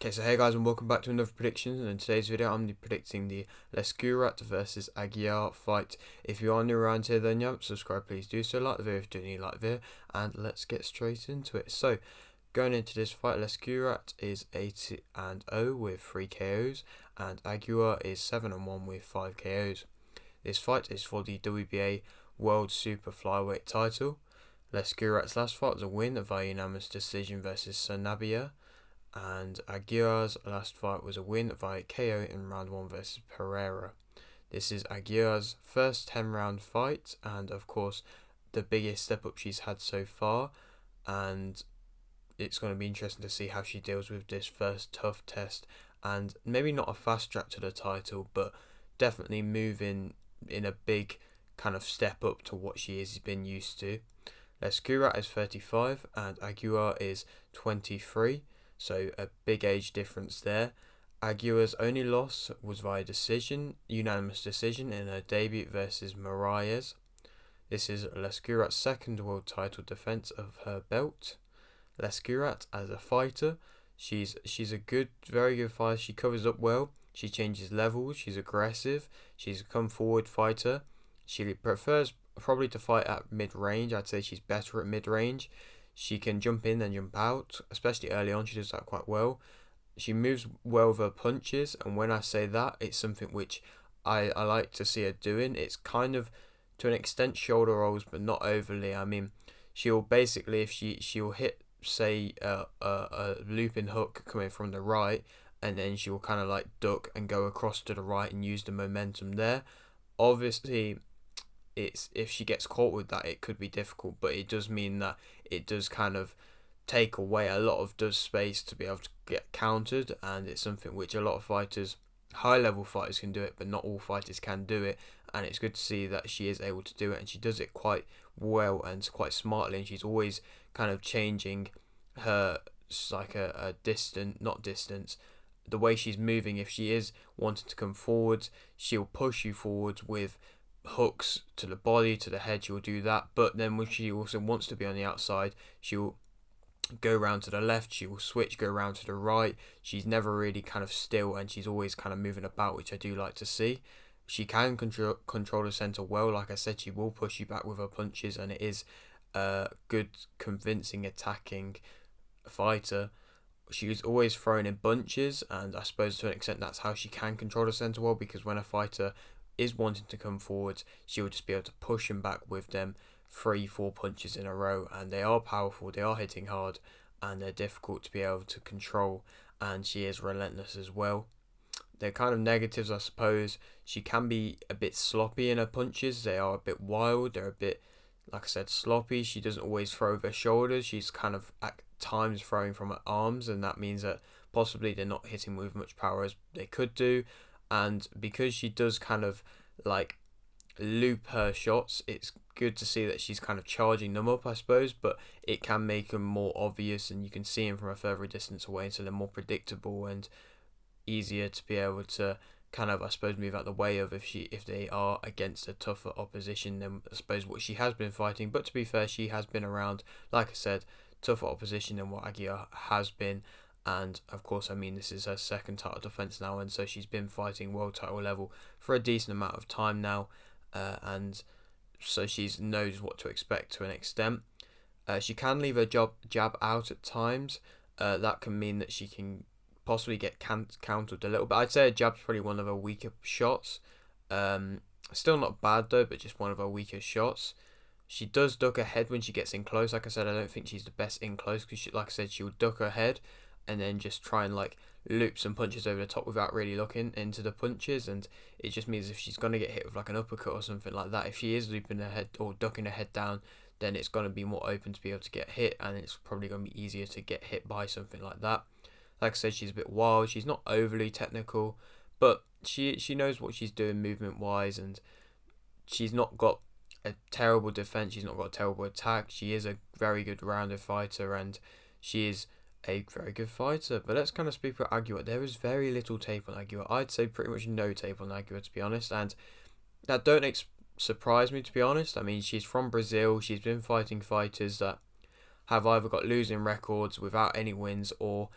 Okay, so hey guys, and welcome back to another prediction. And in today's video, I'm predicting the Lescurat versus Aguiar fight. If you are new around here, then subscribe, please do so. Like the video if you do need like the video, and let's get straight into it. So, going into this fight, Lescurat is 8-0 with 3 KOs, and Aguiar is 7-1 with 5 KOs. This fight is for the WBA World Super Flyweight title. Lescurat's last fight was a win via unanimous decision versus Sanabia, and Aguiar's last fight was a win via KO in round 1 versus Pereira. This is Aguiar's first 10-round fight, and of course the biggest step up she's had so far, and it's going to be interesting to see how she deals with this first tough test, and maybe not a fast track to the title, but definitely moving in a big kind of step up to what she has been used to. Lescurat is 35 and Aguiar is 23. So a big age difference there. Aguiar's only loss was via unanimous decision in her debut versus Moraes. This is Lescurat's second world title defense of her belt. Lescurat as a fighter, she's a very good fighter. She covers up well. She changes levels. She's aggressive. She's a come forward fighter. She prefers probably to fight at mid range. I'd say she's better at mid range. She can jump in and jump out, especially early on. She does that quite well. She moves well with her punches, and when I say that, it's something which I like to see her doing. It's kind of, to an extent, shoulder rolls, but not overly. I mean, she'll basically, if she'll hit, say, a looping hook coming from the right, and then she'll kind of like duck and go across to the right and use the momentum there. Obviously, if she gets caught with that, it could be difficult, but it does mean that it does kind of take away a lot of space to be able to get countered, and it's something which a lot of fighters, high level fighters, can do it, but not all fighters can do it, and it's good to see that she is able to do it, and she does it quite well and quite smartly, and she's always kind of changing her, like a distance, the way she's moving. If she is wanting to come forwards, she'll push you forwards with hooks to the body, to the head. She'll do that, but then when she also wants to be on the outside, she'll go round to the left, she will switch, go round to the right. She's never really kind of still, and she's always kind of moving about, which I do like to see. She can control the centre well. Like I said, she will push you back with her punches, and it is a good, convincing attacking fighter. She's always thrown in bunches, and I suppose to an extent that's how she can control the centre well, because when a fighter is wanting to come forwards, she will just be able to push him back with them 3-4 punches in a row, and they are powerful, they are hitting hard, and they're difficult to be able to control, and she is relentless as well. They're kind of negatives, I suppose. She can be a bit sloppy in her punches. They are a bit wild, they're a bit, like I said, sloppy. She doesn't always throw with her shoulders. She's kind of at times throwing from her arms, and that means that possibly they're not hitting with much power as they could do. And because she does kind of like loop her shots, it's good to see that she's kind of charging them up, I suppose, but it can make them more obvious, and you can see them from a further distance away, so they're more predictable and easier to be able to kind of, I suppose, move out the way of if they are against a tougher opposition than, I suppose, what she has been fighting. But to be fair, she has been around, like I said, tougher opposition than what Aguiar has been. And of course, I mean, this is her second title defense now, and so she's been fighting world title level for a decent amount of time now, and so she knows what to expect to an extent. She can leave her jab out at times. That can mean that she can possibly get countered a little bit. I'd say her jab's probably one of her weaker shots. Still not bad though, but just one of her weaker shots. She does duck her head when she gets in close. Like I said, I don't think she's the best in close, because like I said, she'll duck her head and then just try and like loop some punches over the top without really looking into the punches, and it just means if she's going to get hit with like an uppercut or something like that, if she is looping her head or ducking her head down, then it's going to be more open to be able to get hit, and it's probably going to be easier to get hit by something like that. Like I said, she's a bit wild. She's not overly technical, but she knows what she's doing movement wise, and she's not got a terrible defense. She's not got a terrible attack. She is a very good rounded fighter, and she is a very good fighter. But let's kind of speak about Aguiar. There is very little tape on Aguiar. I'd say pretty much no tape on Aguiar, to be honest, and that don't surprise me, to be honest. I mean, she's from Brazil. She's been fighting fighters that have either got losing records without any wins, or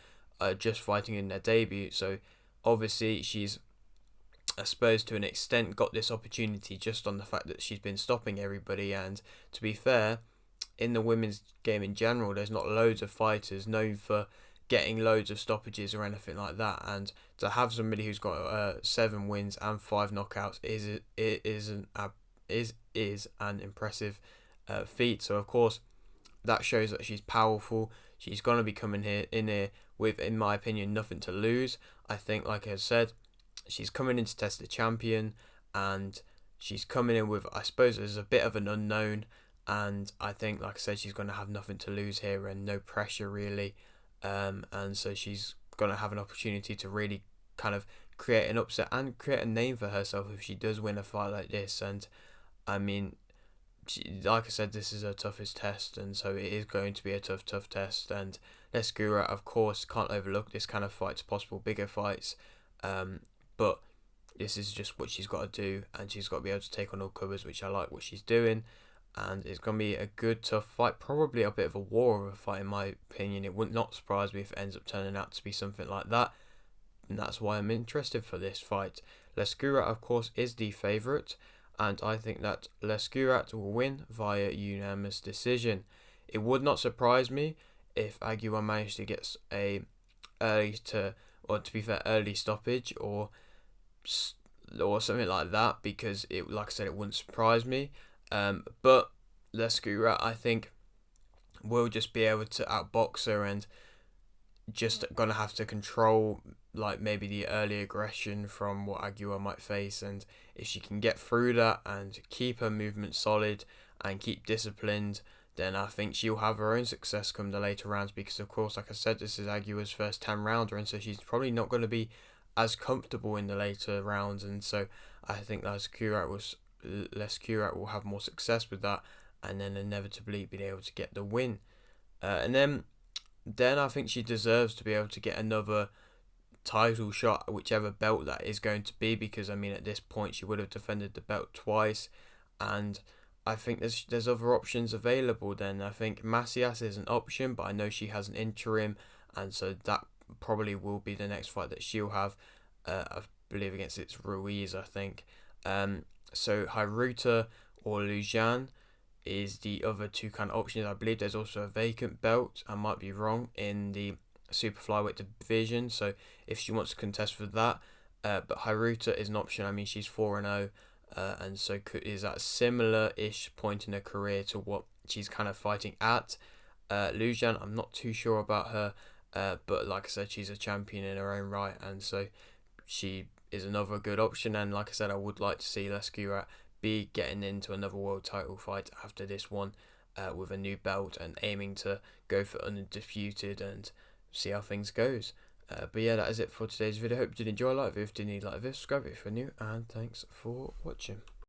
just fighting in their debut. So obviously she's, I suppose, to an extent got this opportunity just on the fact that she's been stopping everybody. And to be fair, in the women's game in general, there's not loads of fighters known for getting loads of stoppages or anything like that. And to have somebody who's got 7 wins and 5 knockouts is an impressive feat. So of course that shows that she's powerful. She's gonna be coming in here with, in my opinion, nothing to lose. I think, like I said, she's coming in to test the champion, and she's coming in with, I suppose, as a bit of an unknown. And I think, like I said, she's gonna have nothing to lose here and no pressure really. And so she's gonna have an opportunity to really kind of create an upset and create a name for herself if she does win a fight like this. And I mean, like I said, this is her toughest test, and so it is going to be a tough test. And Lescurat, of course, can't overlook this kind of fights, possible bigger fights. But this is just what she's got to do, and she's got to be able to take on all covers, which I like what she's doing. And it's going to be a good, tough fight, probably a bit of a war of a fight in my opinion. It would not surprise me if it ends up turning out to be something like that, and that's why I'm interested for this fight. Lescurat, of course, is the favourite, and I think that Lescurat will win via unanimous decision. It would not surprise me if Aguiar managed to get a early stoppage or something like that, because it, like I said, it wouldn't surprise me. But Lescurat, I think, will just be able to outbox her, and just gonna have to control, like, maybe the early aggression from what Aguiar might face. And if she can get through that and keep her movement solid and keep disciplined, then I think she'll have her own success come the later rounds, because of course, like I said, this is Aguiar's first 10 rounder, and so she's probably not going to be as comfortable in the later rounds. And so I think Lescurat will have more success with that, and then inevitably being able to get the win. And then I think she deserves to be able to get another title shot, whichever belt that is going to be, because I mean, at this point she would have defended the belt twice, and I think there's other options available. Then I think Macias is an option, but I know she has an interim, and so that probably will be the next fight that she'll have. I believe against it's Ruiz, I think. So Haruta or Lujan is the other two kind of options. I believe there's also a vacant belt, I might be wrong, in the super flyweight division, so if she wants to contest for that. But Haruta is an option. I mean, she's 4-0, and so is at a similar-ish point in her career to what she's kind of fighting at. Lujan, I'm not too sure about her, but like I said, she's a champion in her own right, and so she is another good option. And like I said, I would like to see Lescurat be getting into another world title fight after this one, with a new belt, and aiming to go for undisputed and see how things goes. But yeah, that is it for today's video. Hope you did enjoy. Like it if you did, like this, subscribe if you're new, and thanks for watching.